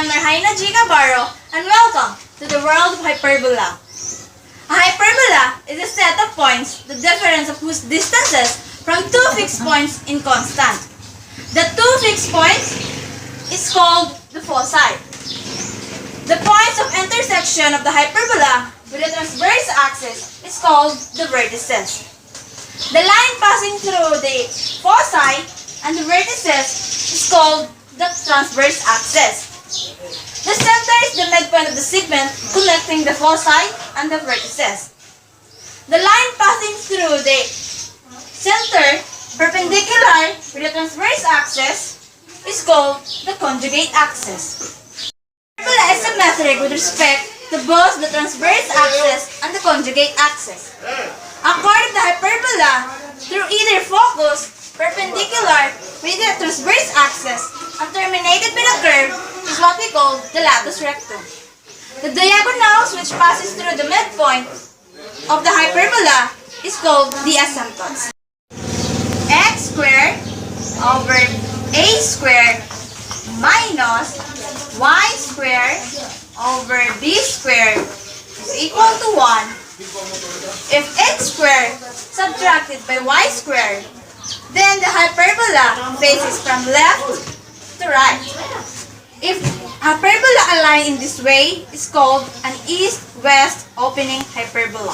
am Norhaina Cabaro, and welcome to the world of hyperbola. A hyperbola is a set of points, the difference of whose distances from two fixed points in constant. The two fixed points is called the foci. The points of intersection of the hyperbola with the transverse axis is called the vertices. The line passing through the foci and the vertices is called the transverse axis. The center is the midpoint of the segment connecting the foci and the vertices. The line passing through the center perpendicular with the transverse axis is called the conjugate axis. The hyperbola is symmetric with respect to both the transverse axis and the conjugate axis. A chord of the hyperbola through either focus perpendicular with the transverse axis and terminated with a curve is what we call the latus rectum. The diagonals which passes through the midpoint of the hyperbola is called the asymptotes. X squared over a squared minus y squared over b squared is equal to 1 if x squared subtracted by y squared, then the hyperbola faces from left to right. If hyperbola align in this way is called an east-west opening hyperbola.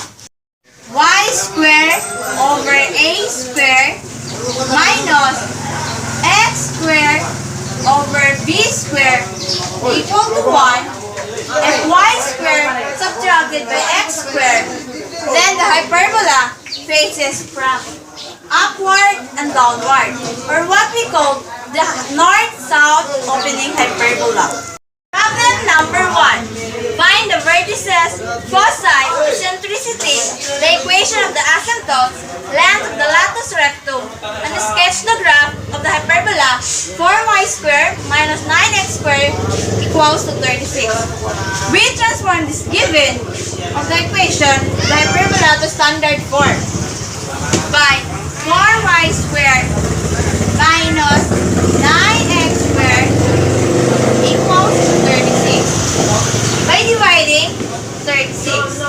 Y squared over a squared minus x squared over b squared equal to 1 if y squared subtracted by x squared, then the hyperbola faces from upward and downward, or what we call the north-south opening hyperbola. Problem number 1. Find the vertices, foci, eccentricity, the equation of the asymptotes, length of the latus rectum, and sketch the graph of the hyperbola 4y squared minus 9x squared equals to 36. We transform this given of the equation of the hyperbola to standard form by 4y squared minus 9x squared equals to 36 by dividing 36.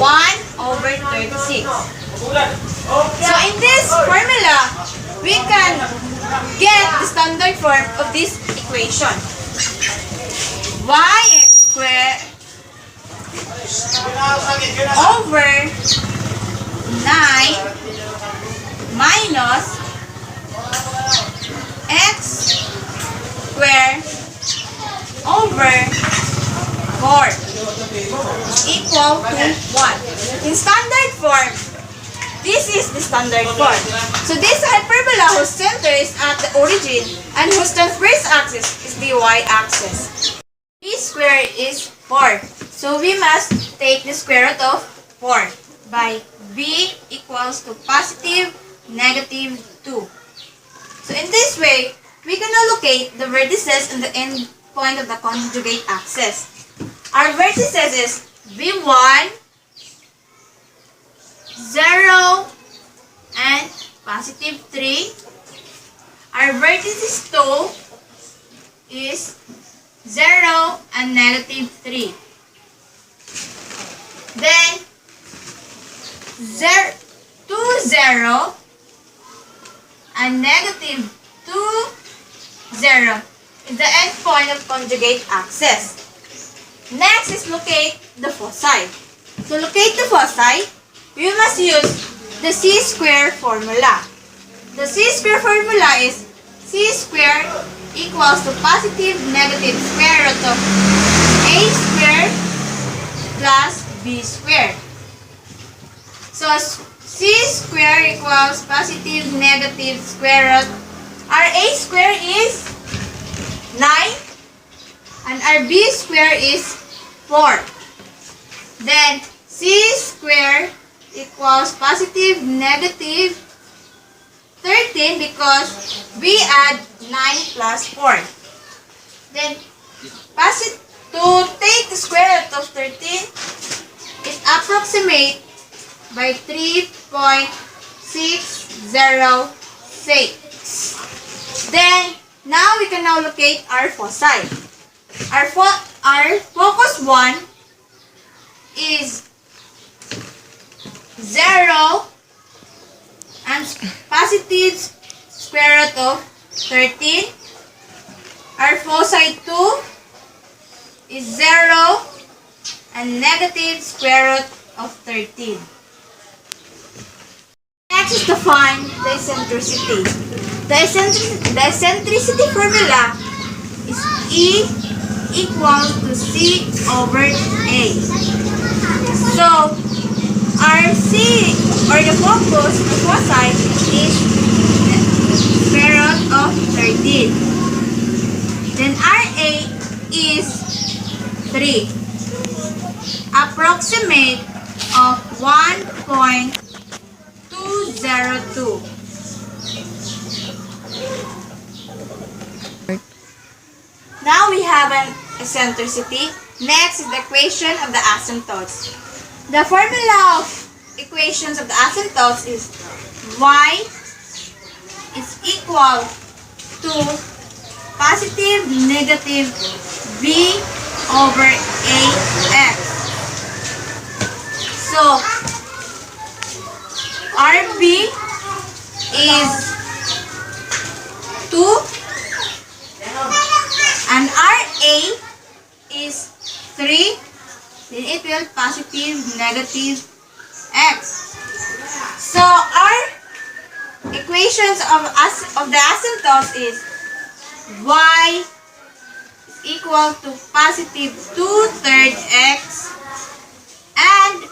1 over 36. So in this formula, we can get the standard form of this equation. Yx squared over 9 minus x squared over 4 equal to 1. In standard form, this is the standard form. So this hyperbola whose center is at the origin and whose transverse axis is the y-axis. B squared is 4. So we must take the square root of 4 by b equals to positive negative 2. So in this way, we can allocate the vertices and the end point of the conjugate axis. Our vertices is b1, 0, and positive 3. Our vertices 2 is 0 and negative 3. Then 2, 0 and negative 2, 0 is the end point of conjugate axis. Next is locate the foci. To locate the foci, we must use the c-square formula. The c-square formula is c squared equals to positive negative square root of a squared plus b squared. So c squared equals positive negative square root. Our a squared is 9 and our b squared is 4. Then c squared equals positive negative 13 because we add 9 plus 4. Then to take the square root of 13, it approximate by 3.606. Then Now we can now locate our foci. Our focus 1 is 0 and positive square root of 13. Our foci 2 is 0 and negative square root of 13. Next is to find the eccentricity. The eccentricity formula is E equals to C over A. So, our C, or the focus, the foci, is square root of 13. Then RA is 3. Approximate of 1.202. Now we have an eccentricity. Next is the equation of the asymptotes. The formula of equations of the asymptotes is y is equal to positive negative b over ax. So, RB is 2 and RA is 3, then it will positive negative x. So our equations of the asymptotes is y is equal to positive 2/3 x and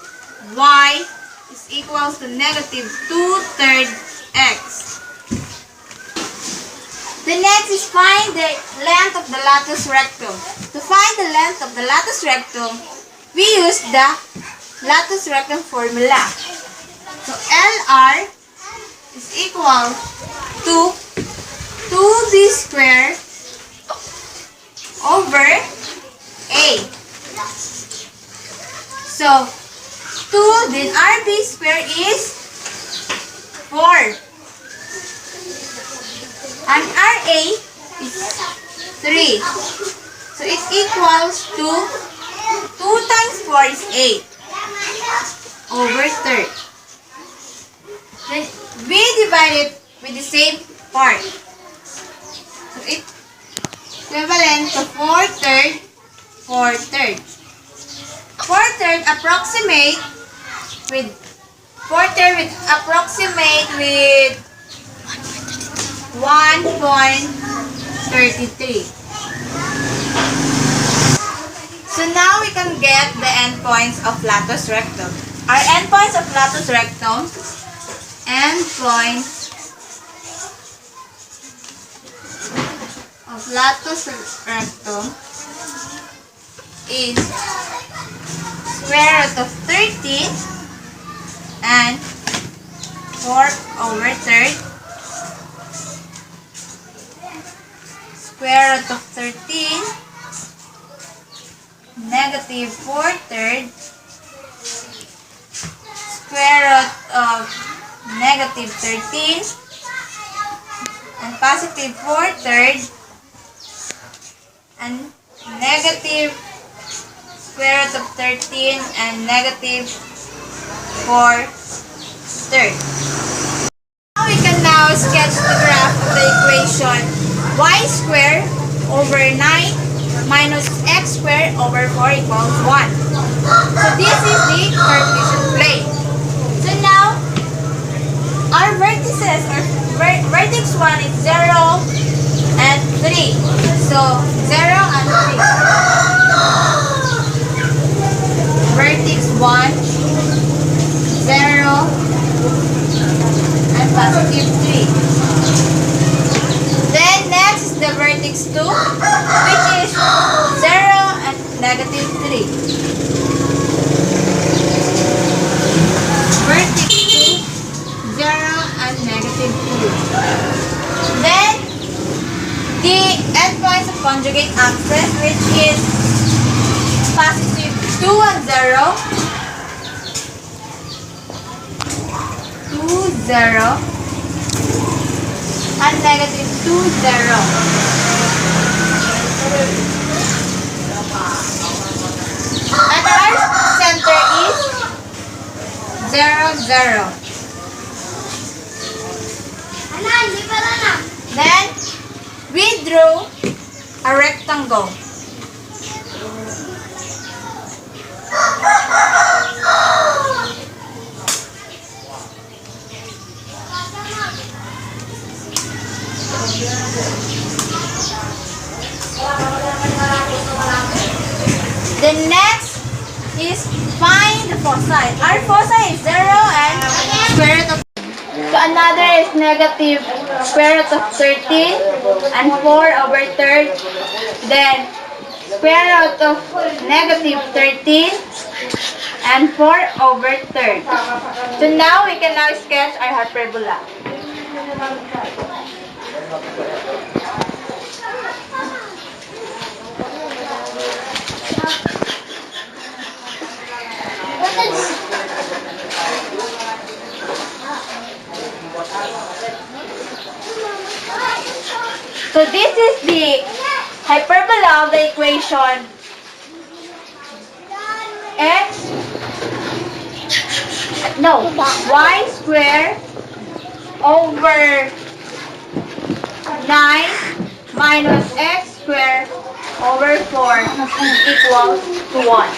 y is equal to negative 2/3 x. The next is find the length of the latus rectum. To find the length of the latus rectum, we use the latus rectum formula. So LR is equal to 2b squared over A. So 2, then RB squared is 4. And RA is 3. So it equals to 2 times 4 is 8 over 3rd. Then we divide it with the same part. So it equivalent to 4/3, 4/3. 4/3 approximate with 1.33. So now we can get the endpoints of latus rectum. Our endpoints of latus rectum, is square root of 13 and 4 over 3rd. Square root of 13, negative 4/3, square root of negative 13, and positive 4/3, and negative square root of 13, and negative 4/3. Now we can now sketch the graph of the equation y squared over 9 minus x squared over 4 equals 1. So this is the Cartesian plane. So now, our vertices, or vertex 1 is 0 and 3. So 0 and 3. Vertex 1, 0 and positive 3. Then next is the vertex 2, which is 0 and negative 3. Vertex 2, 0 and negative 2. Then the endpoints of conjugate axis, which is positive 2 and 0, 2, 0, and negative 2, 0. And our center is 0, 0. Then, we drew a rectangle. The next is find the foci. Our foci is 0 and square root of. So another is negative square root of 13 and 4 over 3rd. Then square root of negative 13 and 4 over 3rd. So now we can now sketch our hyperbola. So this is the hyperbola of the equation y squared over 9 minus x squared over 4 equals to 1.